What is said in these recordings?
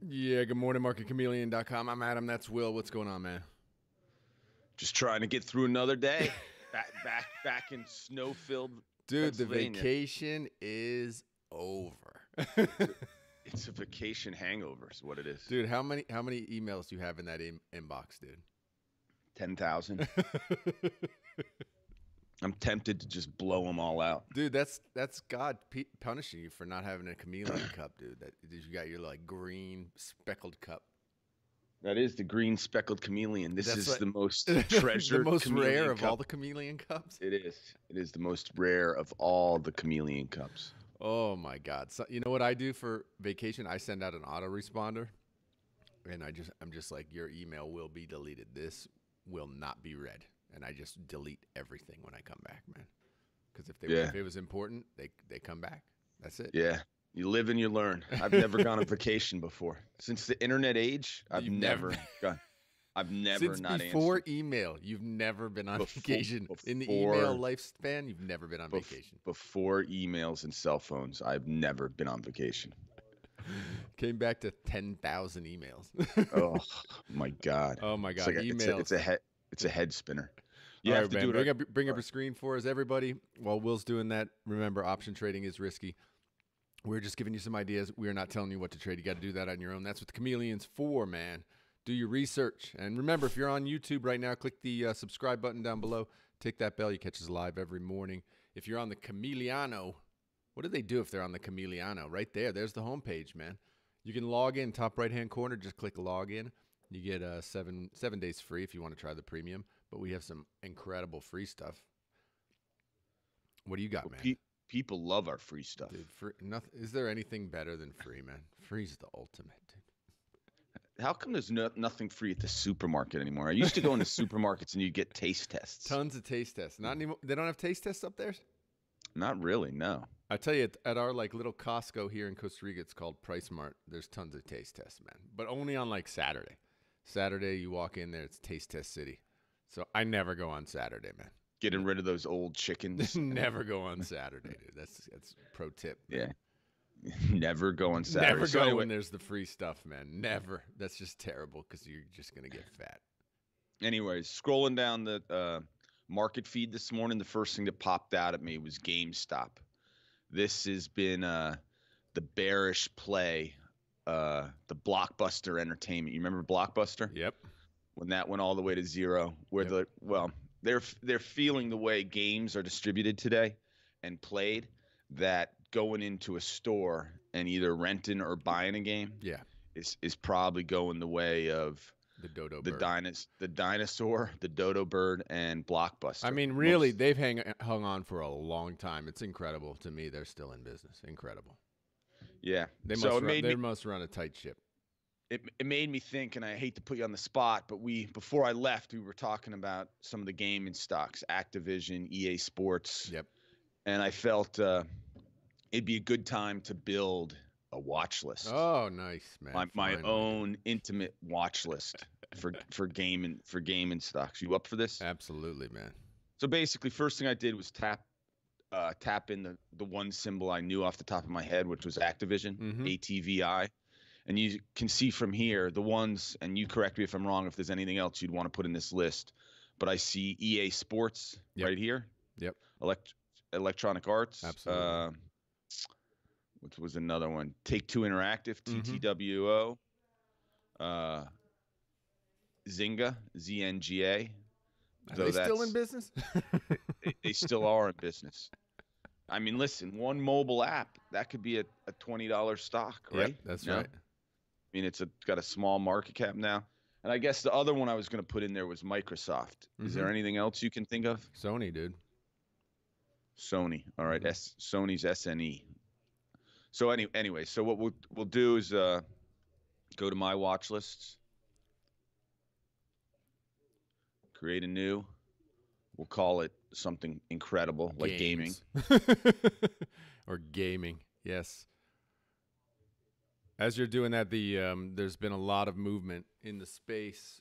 Yeah, good morning, MarketChameleon.com. I'm Adam. That's Will. What's going on, man? Just trying to get through another day. back in snow-filled Dude, the Pennsylvania. vacation is over. It's a vacation hangover is what it is. Dude, how many emails do you have in that inbox, dude? 10,000. I'm tempted to just blow them all out. Dude, that's God punishing you for not having a chameleon cup, dude. You got your like green speckled cup. That is the green speckled chameleon. This is the most treasured, the most rare of cup. all the chameleon cups. It is. It is the most rare of all the chameleon cups. Oh my God! So, you know what I do for vacation? I send out an autoresponder, and I'm just like, your email will be deleted. This will not be read, and I just delete everything when I come back, man. Because if it was important, they come back. That's it. Yeah. You live and you learn. I've never gone on vacation before. Since the internet age, I've never gone. I've never Since not before answered. email, you've never been on vacation. In the email lifespan, you've never been on vacation. Before emails and cell phones, I've never been on vacation. Came back to 10,000 emails. Oh my God. Oh my God. Emails. It's a head spinner. You All have right, to man. do it. Bring up your screen for us, everybody. While Will's doing that, remember, option trading is risky. We're just giving you some ideas. We're not telling you what to trade. You got to do that on your own. That's what the Chameleon's for, man. Do your research. And remember, if you're on YouTube right now, click the subscribe button down below. Tick that bell. You catch us live every morning. If you're on the Chameleano, what do they do if they're on the Chameleano? Right there. There's the homepage, man. You can log in, top right-hand corner. Just click log in. You get 7 days free if you want to try the premium. But we have some incredible free stuff. What do you got, man? People love our free stuff. Dude, is there anything better than free, man? Free's the ultimate, dude. How come there's nothing free at the supermarket anymore? I used to go into supermarkets and you get taste tests. Tons of taste tests. Not anymore. They don't have taste tests up there? Not really, no. I tell you, at our like little Costco here in Costa Rica, it's called Price Mart. There's tons of taste tests, man. But only on like Saturday. Saturday, you walk in there, it's Taste Test City. So I never go on Saturday, man. Getting rid of those old chickens. Never go on Saturday, dude. That's pro tip. Man. Yeah. Never go on Saturday. Never go when there's the free stuff, man. Never. That's just terrible because you're just going to get fat. Anyways, scrolling down the market feed this morning, the first thing that popped out at me was GameStop. This has been the bearish play, the Blockbuster Entertainment. You remember Blockbuster? Yep. When that went all the way to zero, where they're feeling the way games are distributed today and played, that going into a store and either renting or buying a game is probably going the way of the dodo bird. The dinosaur, the dodo bird, and Blockbuster. I mean, really, they've hung on for a long time. It's incredible to me. They're still in business. Incredible. Yeah. They must run a tight ship. It made me think, and I hate to put you on the spot, but before I left, we were talking about some of the gaming stocks, Activision, EA Sports. Yep. And I felt it'd be a good time to build a watch list. Oh, nice, man. My own intimate watch list for gaming stocks. You up for this? Absolutely, man. So basically, first thing I did was tap in the one symbol I knew off the top of my head, which was Activision, ATVI. And you can see from here the ones, and you correct me if I'm wrong, if there's anything else you'd want to put in this list. But I see EA Sports right here. Yep. Electronic Arts. Absolutely. Which was another one? Take-Two Interactive, TTWO. Zynga, ZNGA. Are they still in business? they still are in business. I mean, listen, one mobile app, that could be a $20 stock, right? Yep, that's right. I mean, it's got a small market cap now. And I guess the other one I was going to put in there was Microsoft. Is there anything else you can think of? Sony, dude. Sony. All right. Sony's SNE. So anyway, so what we'll do is go to My Watchlists. Create a new. We'll call it something incredible, like gaming. Or gaming, yes. As you're doing that, there's been a lot of movement in the space,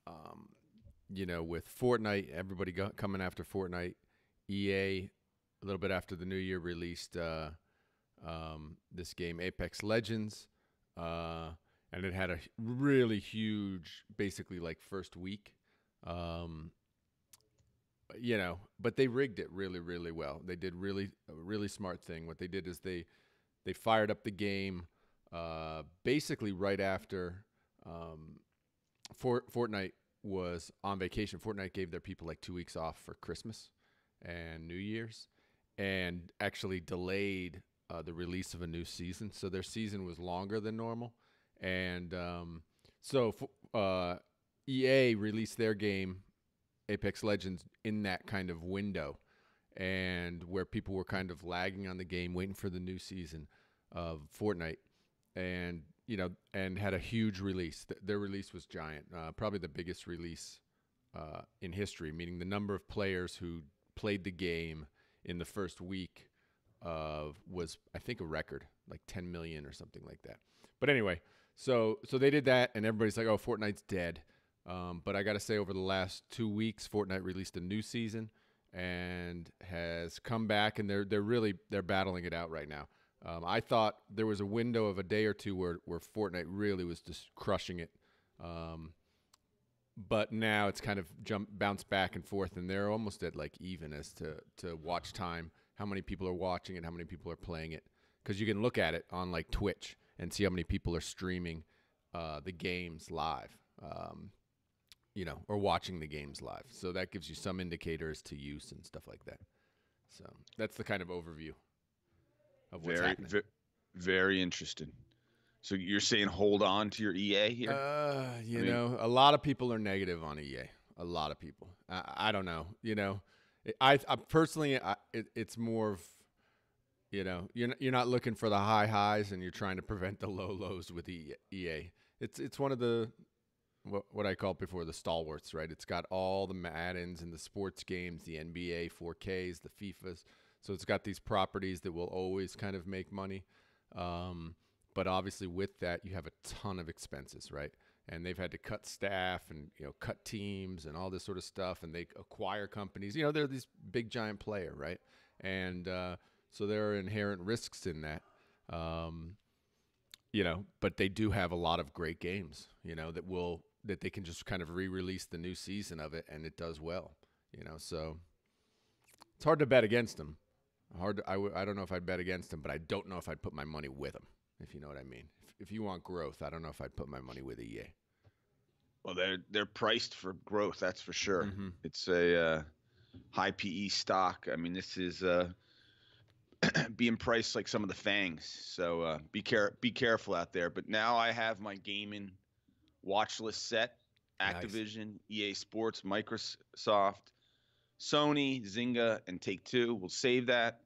with Fortnite, everybody coming after Fortnite. EA, a little bit after the new year, released this game, Apex Legends. and it had a really huge, basically like first week. You know, but they rigged it really, really well. They did a really smart thing. What they did is they fired up the game basically right after Fortnite was on vacation. Fortnite gave their people like 2 weeks off for Christmas and New Year's, and actually delayed the release of a new season. So their season was longer than normal, and so EA released their game Apex Legends in that kind of window, and where people were kind of lagging on the game, waiting for the new season of Fortnite, and and had a huge release. Their release was giant, probably the biggest release in history, meaning the number of players who played the game in the first week was, I think, a record, like 10 million or something like that. But anyway, so they did that, and everybody's like, "Oh, Fortnite's dead." But I got to say, over the last 2 weeks, Fortnite released a new season and has come back, and they're battling it out right now. I thought there was a window of a day or two where Fortnite really was just crushing it, but now it's kind of bounced back and forth, and they're almost at like even as to watch time, how many people are watching it, how many people are playing it, because you can look at it on like Twitch and see how many people are streaming the games live. Or watching the games live. So that gives you some indicators to use and stuff like that. So that's the kind of overview of what's happening. Very interesting. So you're saying hold on to your EA here? A lot of people are negative on EA. A lot of people. I don't know. I personally, it's more of, you're not looking for the high highs, and you're trying to prevent the low lows with EA. It's one of the what I called before the stalwarts, right? It's got all the Maddens and the sports games, the NBA 4Ks, the FIFAs. So it's got these properties that will always kind of make money. But obviously with that, you have a ton of expenses, right? And they've had to cut staff and, cut teams and all this sort of stuff. And they acquire companies. They're this big, giant player, right? And so there are inherent risks in that. But they do have a lot of great games, that they can just kind of re-release the new season of it, and it does well, so it's hard to bet against them. I don't know if I'd bet against them, but I don't know if I'd put my money with them, if you know what I mean. If you want growth, I don't know if I'd put my money with EA. Well, they're priced for growth, that's for sure. Mm-hmm. It's a high PE stock. I mean, this is being priced like some of the FANGs. So be careful out there. But now I have my gaming watch list set. Activision, nice. EA Sports, Microsoft, Sony, Zynga, and Take-Two. We'll save that,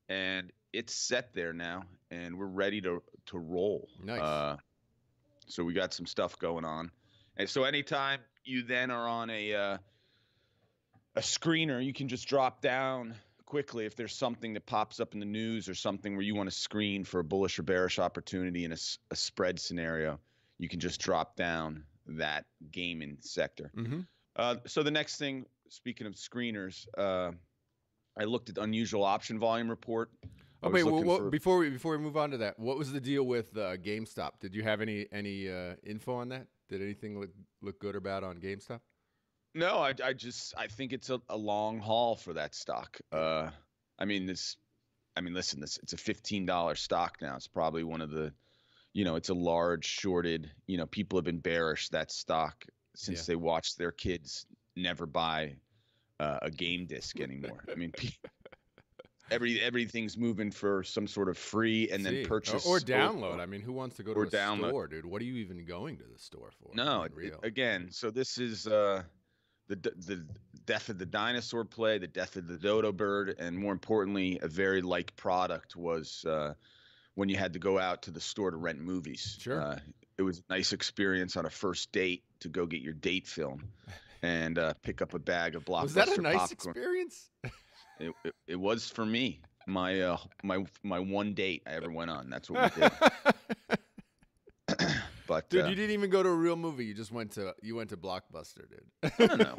and it's set there now, and we're ready to roll. Nice. So we got some stuff going on. And so anytime you then are on a screener, you can just drop down quickly if there's something that pops up in the news or something where you want to screen for a bullish or bearish opportunity in a spread scenario. You can just drop down that gaming sector. Mm-hmm. So the next thing, speaking of screeners, I looked at unusual option volume report. Before we move on to that, what was the deal with GameStop? Did you have any info on that? Did anything look good or bad on GameStop? No, I think it's a long haul for that stock. Listen, it's a $15 stock now. It's probably one of the, it's a large shorted. People have been bearish that stock since they watched their kids never buy a game disc anymore. I mean, everything's moving for some sort of free and then purchase or download. I mean, who wants to go to a store, dude? What are you even going to the store for? No, again. So this is the death of the dinosaur play, the death of the dodo bird, and more importantly, a very like product was when you had to go out to the store to rent movies. Sure. It was a nice experience on a first date to go get your date film and pick up a bag of Blockbuster popcorn. Was that a nice experience? It was for me. My one date I ever went on. That's what we did. But dude, you didn't even go to a real movie. You just went to Blockbuster, dude. No.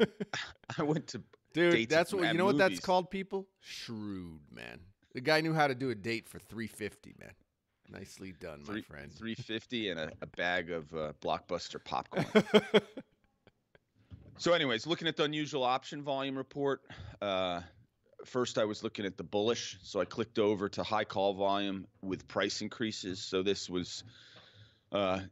I went to dude. That's what you know. What that's called, people? Shrewd, man. The guy knew how to do a date for $350, man. Nicely done, my friend. 350 and a bag of Blockbuster popcorn. So anyways, looking at the unusual option volume report, first I was looking at the bullish. So I clicked over to high call volume with price increases. So this was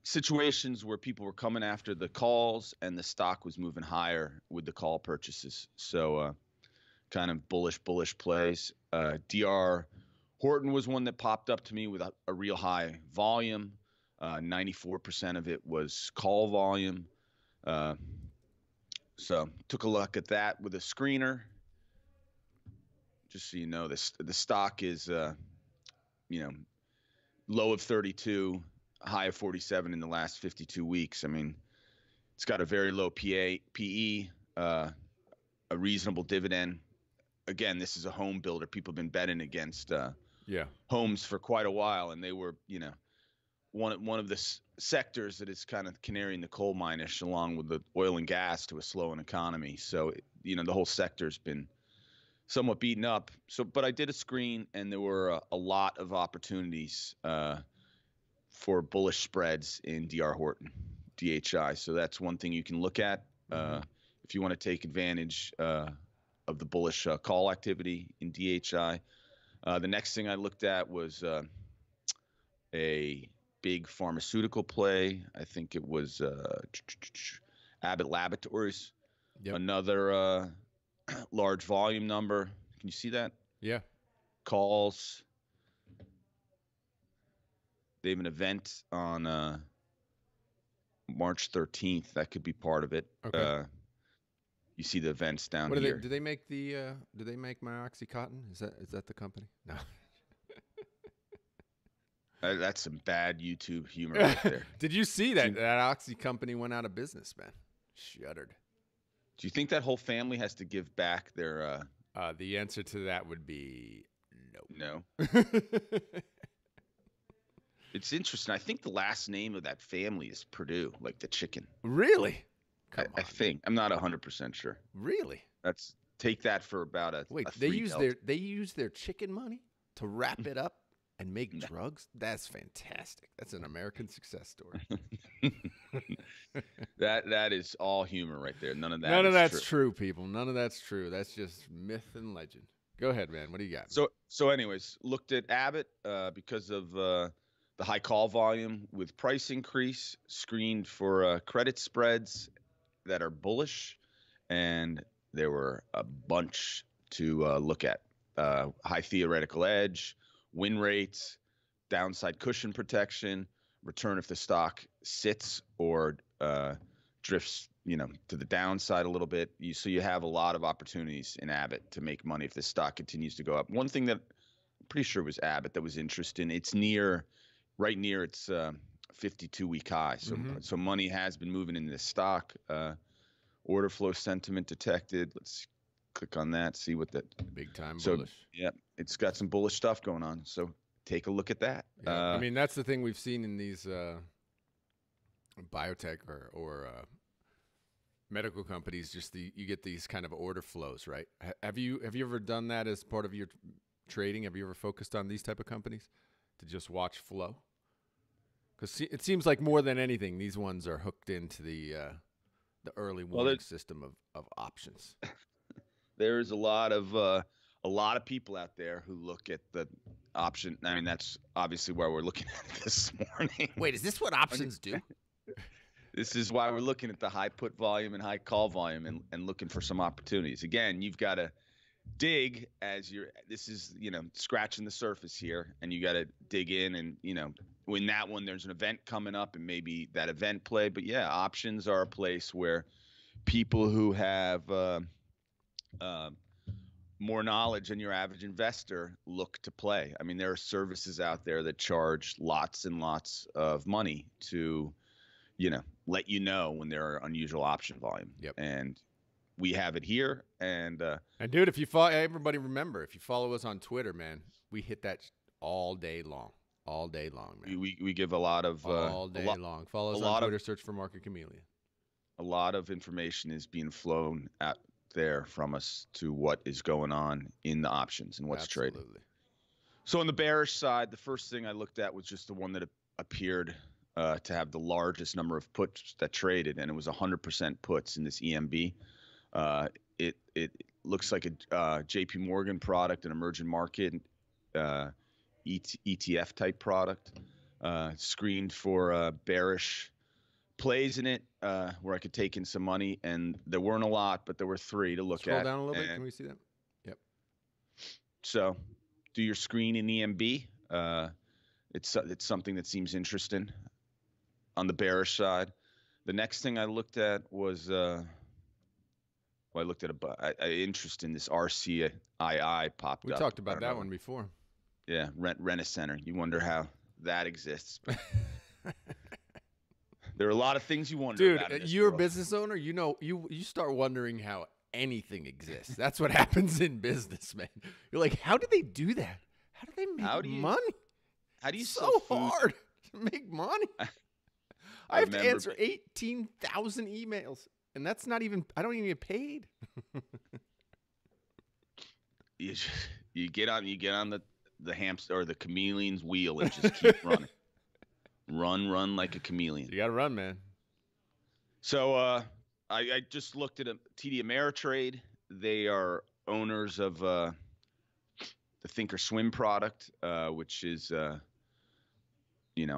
situations where people were coming after the calls and the stock was moving higher with the call purchases. So kind of bullish plays. DR Horton was one that popped up to me with a real high volume. 94% of it was call volume. So took a look at that with a screener. Just so you know, the stock is, low of 32, high of 47 in the last 52 weeks. I mean, it's got a very low PE, a reasonable dividend. Again, this is a home builder. People have been betting against homes for quite a while, and they were, one of the sectors that is kind of canary in the coal mine-ish, along with the oil and gas to a slowing economy. So, the whole sector's been somewhat beaten up. So, but I did a screen, and there were a lot of opportunities for bullish spreads in DR Horton, DHI. So that's one thing you can look at if you want to take advantage of the bullish call activity in DHI. The next thing I looked at was a big pharmaceutical play. I think it was Abbott Laboratories. Yep. Another large volume number. Can you see that? Yeah. Calls. They have an event on March 13th. That could be part of it. Okay. You see the events down here. Do they make the? Do they make my OxyContin? Is that the company? No. That's some bad YouTube humor right there. Did you see that Oxy company went out of business, man? Shuddered. Do you think that whole family has to give back their? The answer to that would be no. No. It's interesting. I think the last name of that family is Purdue, like the chicken. Really? I think. I'm not 100% sure. Really? Take that for about a wait. A they use their chicken money to wrap it up and make drugs. That's fantastic. That's an American success story. That is all humor right there. None of that's true, people. None of that's true. That's just myth and legend. Go ahead, man. What do you got? So anyways, looked at Abbott because of the high call volume with price increase, screened for credit spreads that are bullish, and there were a bunch to look at. High theoretical edge, win rates, downside cushion protection, return if the stock sits or drifts, to the downside a little bit. So you have a lot of opportunities in Abbott to make money if the stock continues to go up. One thing that I'm pretty sure was Abbott that was interesting. It's right near its 52-week high. So money has been moving into the stock. Order flow sentiment detected. Let's click on that, see what that big time bullish. Yeah, it's got some bullish stuff going on. So take a look at that. Yeah. I mean, that's the thing we've seen in these biotech or medical companies. You get these kind of order flows, right? Have you ever done that as part of your trading? Have you ever focused on these type of companies to just watch flow? Because it seems like more than anything, these ones are hooked into the early warning system of options. There's a lot of people out there who look at the option. I mean, that's obviously why we're looking at it this morning. Wait, is this what options do? This is why we're looking at the high put volume and high call volume and looking for some opportunities. Again, you've got to dig this is, scratching the surface here, and you got to dig in and, in that one, there's an event coming up and maybe that event play. But yeah, options are a place where people who have more knowledge than your average investor look to play. I mean, there are services out there that charge lots and lots of money to, let you know when there are unusual option volume. Yep. And we have it here. And dude, if you follow, everybody remember, if you follow us on Twitter, man, we hit that all day long. All day long, man. We give a lot of all day long. Follow us on Twitter. Search for MarketChameleon. A lot of information is being flown out there from us to what is going on in the options and what's trading. So on the bearish side, the first thing I looked at was just the one that appeared to have the largest number of puts that traded, and it was 100% puts in this EMB. It looks like a JP Morgan product, an emerging market ETF type product, screened for bearish plays in it, where I could take in some money, and there weren't a lot, but there were 3 to look at. Scroll down a little bit. Can we see that? Yep. So do your screen in EMB. It's something that seems interesting on the bearish side. The next thing I looked at was I looked at a interest in this RCII popped up. We talked about that one before. Yeah, Rent-A-Center. You wonder how that exists. There are a lot of things you wonder about. Dude, you're a business owner. You know, you start wondering how anything exists. That's what happens in business, man. You're like, how do they do that? How do they make money? How do you so hard to make money? I have to answer 18,000 emails, and that's not even. I don't even get paid. You get on the hamster or the chameleon's wheel and just keep running. Run like a chameleon. You got to run, man. So I just looked at TD Ameritrade. They are owners of the Thinkorswim product, which is, I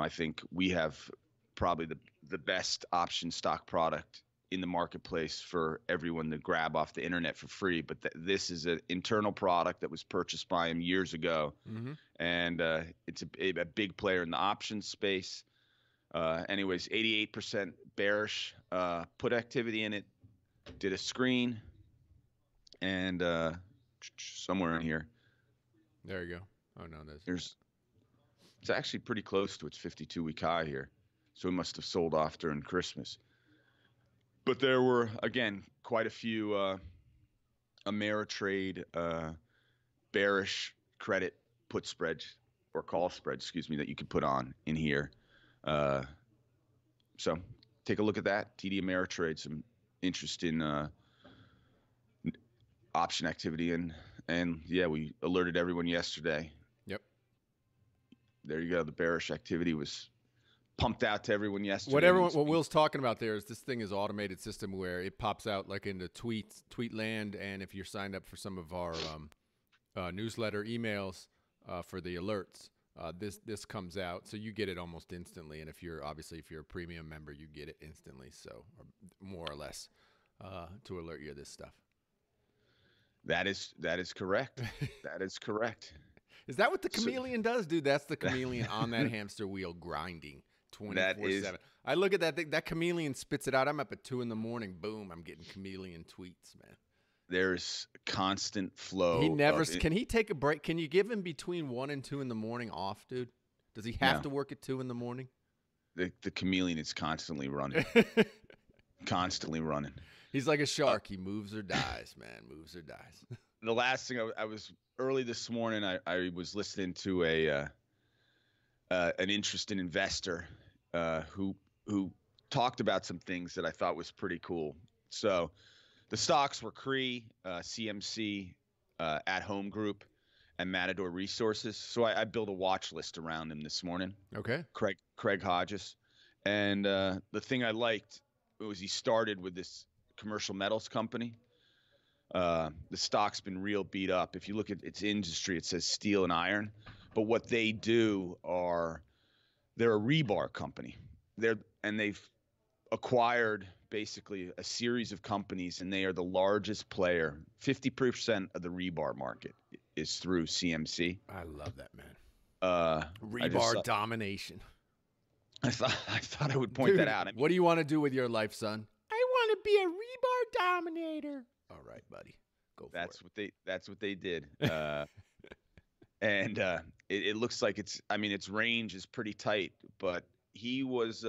think we have probably the best option stock product in the marketplace for everyone to grab off the internet for free. But this is an internal product that was purchased by him years ago. Mm-hmm. And it's a big player in the options space. Anyways, 88% bearish put activity in it. Did a screen. And somewhere in here. There you go. Oh, no. It's actually pretty close to its 52-week high here. So it must have sold off during Christmas. But there were, again, quite a few Ameritrade bearish credit put spreads or call spreads, excuse me, that you could put on in here. So take a look at that. TD Ameritrade, some interest in option activity. And yeah, we alerted everyone yesterday. Yep. There you go. The bearish activity was pumped out to everyone yesterday. What Will's talking about there is this thing is automated system where it pops out like into tweet land, and if you're signed up for some of our newsletter emails for the alerts, this comes out, so you get it almost instantly. And if you're a premium member, you get it instantly, so or more or less to alert you of this stuff. That is correct. That is correct. Is that what the chameleon does, dude? That's the chameleon on that hamster wheel grinding 24/7. I look at that thing. That chameleon spits it out. I'm up at 2 a.m. Boom! I'm getting chameleon tweets, man. There's constant flow. He never can. He take a break? Can you give him between 1 and 2 in the morning off, dude? Does he have to work at 2 in the morning? The chameleon is constantly running. Constantly running. He's like a shark. He moves or dies, man. Moves or dies. The last thing I was early this morning, I was listening to an interesting investor who talked about some things that I thought was pretty cool. So the stocks were CRE, CMC, At Home Group, and Matador Resources. So I built a watch list around him this morning. Okay. Craig Hodges. And the thing I liked was he started with this commercial metals company. The stock's been real beat up. If you look at its industry, it says steel and iron. But what they do they're a rebar company. They've acquired basically a series of companies, and they are the largest player. 50% of the rebar market is through CMC. I love that, man. Rebar domination. I thought I would point that out. What do you want to do with your life, son? I want to be a rebar dominator. All right, buddy. Go for it. That's what they did. And it looks like its range is pretty tight, but he was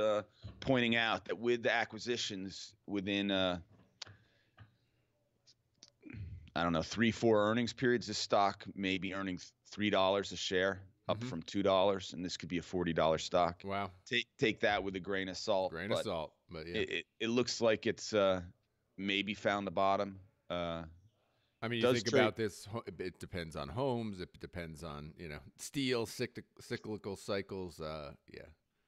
pointing out that with the acquisitions within, 3-4 earnings periods, this stock may be earning $3 a share, up from $2, and this could be a $40 stock. Wow. Take that with a grain of salt. But yeah. It looks like it's maybe found the bottom. I mean, you think about this, it depends on homes. It depends on, steel, cyclical cycles. Yeah.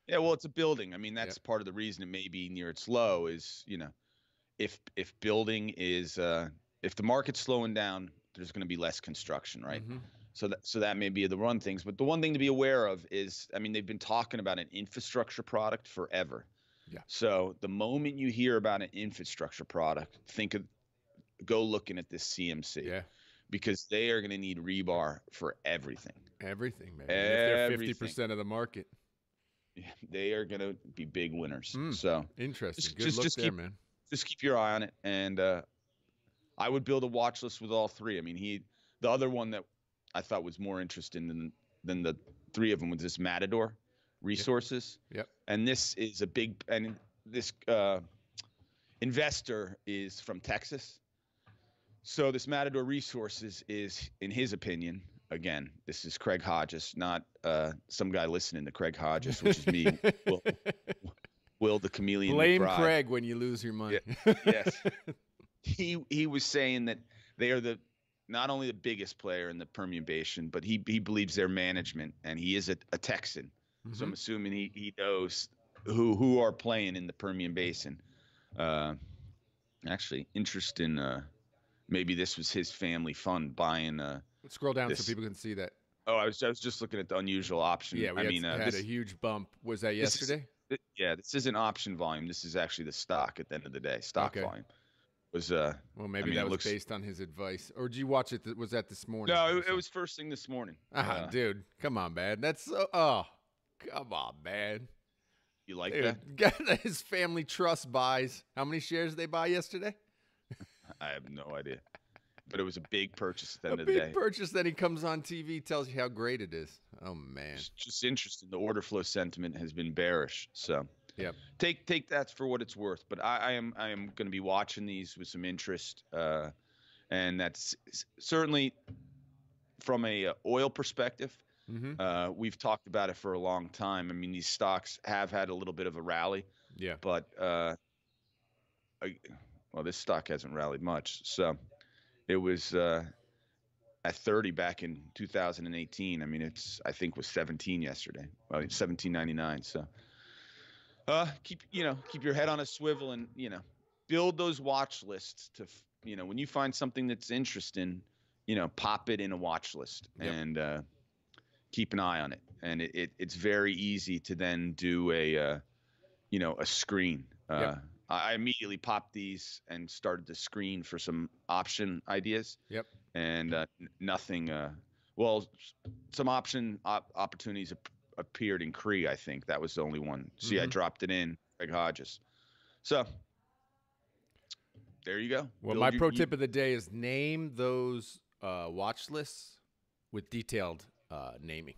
Yeah, well, it's a building. I mean, that's part of the reason it may be near its low is, if building is, if the market's slowing down, there's going to be less construction, right? Mm-hmm. So that may be the one things. But the one thing to be aware of is, I mean, they've been talking about an infrastructure product forever. Yeah. So the moment you hear about an infrastructure product, go looking at this CMC. Yeah. Because they are going to need rebar for everything. Everything, man. If they're 50% of the market. Yeah, they are going to be big winners. So interesting. Good look there, man. Just keep your eye on it. And I would build a watch list with all three. I mean, the other one that I thought was more interesting than the three of them was this Matador Resources. Yep. And this is this investor is from Texas. So this Matador Resources is, in his opinion, again, this is Craig Hodges, not some guy listening to Craig Hodges, which is me, Will the Chameleon. Blame Craig when you lose your money. Yeah. Yes. He was saying that they are not only the biggest player in the Permian Basin, but he believes their management, and he is a Texan. Mm-hmm. So I'm assuming he knows who are playing in the Permian Basin. Actually, interesting. Maybe this was his family fund buying. Scroll down so people can see that. Oh, I was just looking at the unusual option. Yeah, we had a huge bump. Was that yesterday? This isn't option volume. This is actually the stock at the end of the day. Stock volume was. Well, maybe that was based on his advice. Or did you watch it? Was that this morning? No, it was first thing this morning. Dude, come on, man. That's come on, man. You like that? His family trust buys. How many shares did they buy yesterday? I have no idea. But it was a big purchase at the end of the day. A big purchase. Then he comes on TV, tells you how great it is. Oh, man. It's just interesting. The order flow sentiment has been bearish. So yep. Take that for what it's worth. But I am going to be watching these with some interest. And that's certainly from a oil perspective. Mm-hmm. We've talked about it for a long time. I mean, these stocks have had a little bit of a rally. Yeah. But this stock hasn't rallied much. So it was at 30 back in 2018. I mean, I think was 17 yesterday. Well, it's 17.99. So keep your head on a swivel and build those watch lists to when you find something that's interesting, pop it in a watch list. Yep. And keep an eye on it. And it's very easy to then do a screen. Yep. I immediately popped these and started to screen for some option ideas. Yep. And nothing. Some option opportunities appeared in Cree. I think that was the only one. See, I dropped it in Craig Hodges. So there you go. Well, my pro tip of the day is name those watch lists with detailed naming.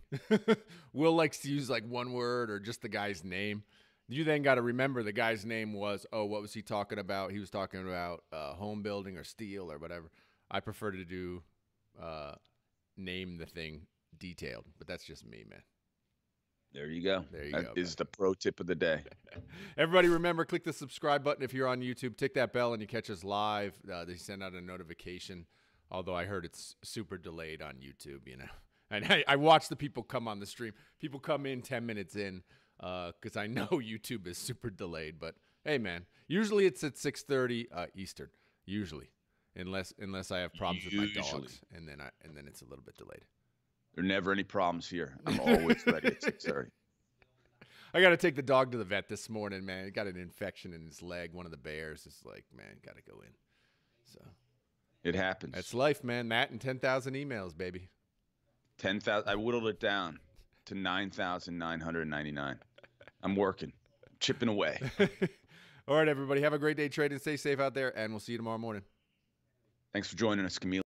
Will likes to use like one word or just the guy's name. You then got to remember the guy's name was, what was he talking about? He was talking about home building or steel or whatever. I prefer to do name the thing detailed, but that's just me, man. There you go. There you go. That is the pro tip of the day. Everybody remember, click the subscribe button if you're on YouTube. Tick that bell and you catch us live. They send out a notification, although I heard it's super delayed on YouTube, And I watch the people come on the stream. People come in 10 minutes in. Because I know YouTube is super delayed, but hey, man, usually it's at 6:30 Eastern. Usually, unless I have problems with my dogs, and then it's a little bit delayed. There are never any problems here. I'm always ready at 6:30. I got to take the dog to the vet this morning, man. He got an infection in his leg. One of the bears is like, man, got to go in. So it happens. That's life, man. That and 10,000 emails, baby. 10,000. I whittled it down to 9,999. I'm working, chipping away. All right, everybody. Have a great day trading. Stay safe out there, and we'll see you tomorrow morning. Thanks for joining us, Camellia.